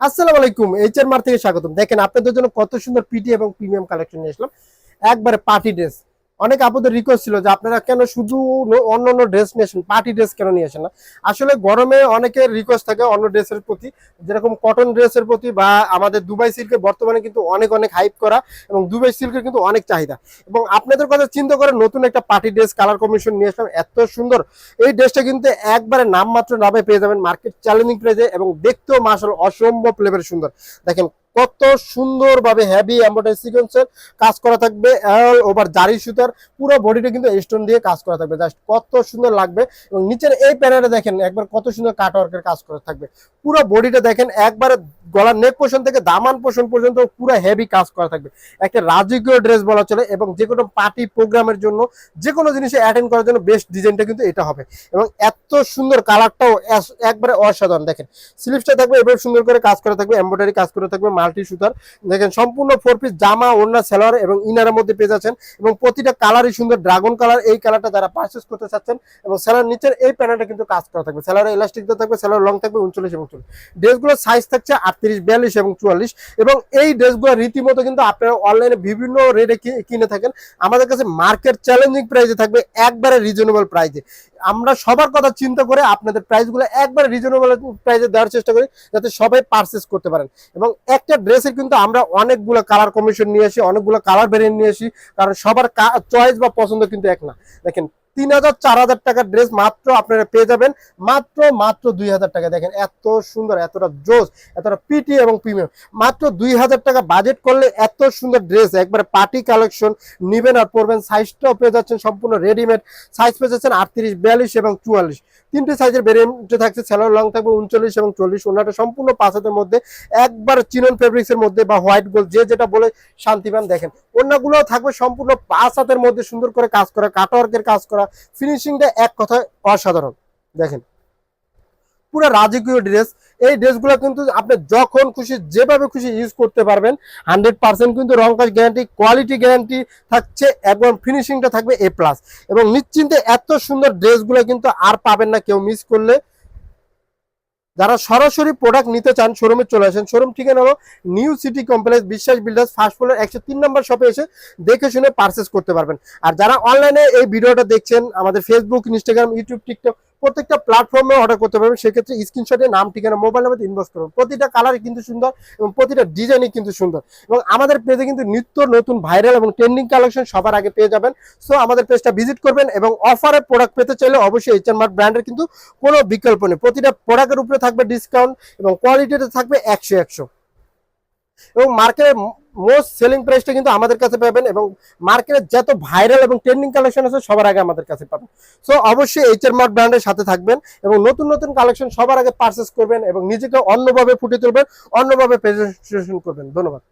আসসালামু আলাইকুম, এইচআর মার থেকে স্বাগতম। দেখেন আপনাদের জন্য কত সুন্দর পিটি এবং প্রিমিয়াম কালেকশন নিয়ে আসলাম। একবারে পার্টি ড্রেস। অনেক আপুদের রিকোয়েস্ট ছিল যে আপনারা কেন শুধু অন্য অন্য ড্রেস নিয়ে আসেন, পার্টি ড্রেস কেন নিয়ে আসেন না। আসলে গরমে অনেকের রিকোয়েস্ট থাকে অন্য ড্রেসের প্রতি, যেরকম কটন ড্রেসের প্রতি বা আমাদের দুবাই সিল্কের বর্তমানে কিন্তু অনেক অনেক হাইপ করা, এবং দুবাই সিল্কের কিন্তু অনেক চাহিদা। এবং আপনাদের কথা চিন্তা করে নতুন একটা পার্টি ড্রেস কালার কম্বিনেশন নিয়ে আসলাম, এত সুন্দর। এই ড্রেসটা কিন্তু একবারে নামমাত্র দামে পেয়ে যাবেন মার্কেট চ্যালেঞ্জিং প্রাইসে, এবং দেখতেও মাশাআল্লাহ অসম্ভব লেভেলের সুন্দর। দেখেন কত সুন্দরভাবে হেভি এমব্রয়ডারি সিকোয়েন্সের কাজ করা থাকবে, অল ওভার জারি সুতার পুরো বডিটা কিন্তু স্টোন দিয়ে কাজ করা থাকবে, জাস্ট কত সুন্দর লাগবে। এবং নিচের এই প্যানেলটা দেখেন একবার কত সুন্দর কাট ওয়ার্কের কাজ করা থাকবে। পুরো বডিটা দেখেন একবারে গলার নেক পোর্শন থেকে দামান পোর্শন পর্যন্ত পুরো হেভি কাজ করা থাকবে। একটা রাজকীয় ড্রেস বলা চলে, এবং যে কোনো পার্টি প্রোগ্রামের জন্য, যে কোনো জিনিসে অ্যাটেন্ড করার জন্য বেস্ট ডিজাইনটা কিন্তু এটা হবে। এবং এত সুন্দর কালারটাও একবারে অসাধারণ। দেখেন স্লিভসটা থাকবে এবার সুন্দর করে কাজ করা থাকবে, এমব্রয়ডারি কাজ করে থাকবে মাল্টি সুতার। দেখেন সম্পূর্ণ 4 পিস জামা, ওড়না, সালোয়ার এবং ইনারের মধ্যে পেয়ে যাচ্ছেন, এবং প্রতিটা কালারই সুন্দর ড্রাগন কালার। এই কালারটা যারা পারচেজ করতে চাচ্ছেন, এবং সেলার নিচের এই প্যানেলটা কিন্তু কাজ করা থাকবে, সেলার ইলাস্টিক থাকবে, সেলার লং থাকবে 39 এবং 40। ড্রেসগুলোর সাইজ থাকছে 38, 42 এবং 44। এবং এই ড্রেসগুলো রীতিমতো কিন্তু আপনারা অনলাইনে বিভিন্ন রেটে কিনে থাকেন, আমাদের কাছে মার্কেট চ্যালেঞ্জিং প্রাইসে থাকবে, একবারে রিজনেবল প্রাইসে। আমরা সবার কথা চিন্তা করে আপনাদের প্রাইসগুলো একবারে রিজনেবল প্রাইসে দেওয়ার চেষ্টা করি, যাতে সবাই পারচেজ করতে পারেন। এবং একটা ড্রেসের কিন্তু আমরা অনেকগুলো কালার কম্বিনেশন নিয়ে আসি, অনেকগুলো কালার ভেরিয়েন্ট নিয়ে আসি, কারণ সবার চয়েস বা পছন্দ কিন্তু এক না। দেখেন 3000 4000 টাকার ড্রেস মাত্র আপনারা পেয়ে যাবেন মাত্র 2000 টাকা। দেখেন এত সুন্দর, এতটা জোস, এতটা পিটি এবং প্রিমিয়াম। মাত্র 2000 টাকা বাজেট করলে এত সুন্দর ড্রেস একবারে পার্টি কালেকশন নিবেন আর পরবেন। সাইজটাও পেয়ে যাচ্ছেন সম্পূর্ণ রেডিমেড, সাইজ পেয়ে যাচ্ছেন 38, 42 এবং 44। তিনটে সাইজের ভেরিয়েন্টে থাকছে, সেলোয়ার লং থাকবে 39 এবং 40। ওনাটা সম্পূর্ণ 5 হাতের মধ্যে, একবার চিনন ফেব্রিক্স এর মধ্যে বা হোয়াইট গোল্ড, যে যেটা বলে শান্তি পান। দেখেন ওড়নাগুলো থাকবে সম্পূর্ণ 5 হাতের মধ্যে সুন্দর করে কাজ করা, কাটওয়ার্কের কাজ করা, ফিনিশিংটা এক কথায় অসাধারণ। দেখেন পুরো রাজকীয় ড্রেস। এই ড্রেসগুলো কিন্তু আপনি যখন খুশি যেভাবে খুশি ইউজ করতে পারবেন। 100% কিন্তু রং কাজ গ্যারান্টি, কোয়ালিটি গ্যারান্টি থাকছে, এবং ফিনিশিংটা থাকবে A+। এবং নিশ্চিন্তে এত সুন্দর ড্রেসগুলো কিন্তু আর পাবেন না কেউ মিস করলে। যারা সরাসরি প্রোডাক্ট নিতে চান শোরুমে চলে আসেন। শোরুম ঠিকানা হলো নিউ সিটি কমপ্লেক্স, বিশ্বাস বিল্ডার্স, ফার্স্ট ফ্লোর 103 নম্বর শপে এসে দেখে শুনে পারচেস করতে পারবেন। আর যারা অনলাইনে এই ভিডিওটা দেখছেন, আমাদের ফেসবুক, ইনস্টাগ্রাম, ইউটিউব, টিকটক প্রত্যেকটা প্ল্যাটফর্মে অর্ডার করতে পারবেন। সেক্ষেত্রে স্ক্রিনশটে নাম, ঠিকানা, মোবাইল নাম্বার ইনবক্স করুন। প্রতিটা কালারই কিন্তু সুন্দর, এবং প্রতিটা ডিজাইনই কিন্তু সুন্দর। এবং আমাদের পেজে কিন্তু নিত্য নতুন ভাইরাল এবং ট্রেন্ডিং কালেকশন সবার আগে পেয়ে যাবেন। সো আমাদের পেজটা ভিজিট করবেন, এবং অফারে প্রোডাক্ট পেতে চাইলে অবশ্যই এইচআর মার্ট ব্র্যান্ডের কিন্তু কোনো বিকল্প নেই। প্রতিটা প্রোডাক্টের উপরে থাকবে ডিসকাউন্ট, এবং কোয়ালিটিতে থাকবে 100। এবং মার্কেটের মোস্ট সেলিং প্রাইসটা কিন্তু আমাদের কাছে পাবেন, এবং মার্কেটের যত ভাইরাল এবং ট্রেন্ডিং কালেকশন আছে সবার আগে আমাদের কাছে পাবেন। সো অবশ্যই এইচআর মার্ট ব্র্যান্ডের সাথে থাকবেন, এবং নতুন নতুন কালেকশন সবার আগে পারচেস করবেন, এবং নিজেকে অন্যভাবে ফুটিয়ে তুলবেন, অন্যভাবে প্রেজেন্টেশন করবেন। ধন্যবাদ।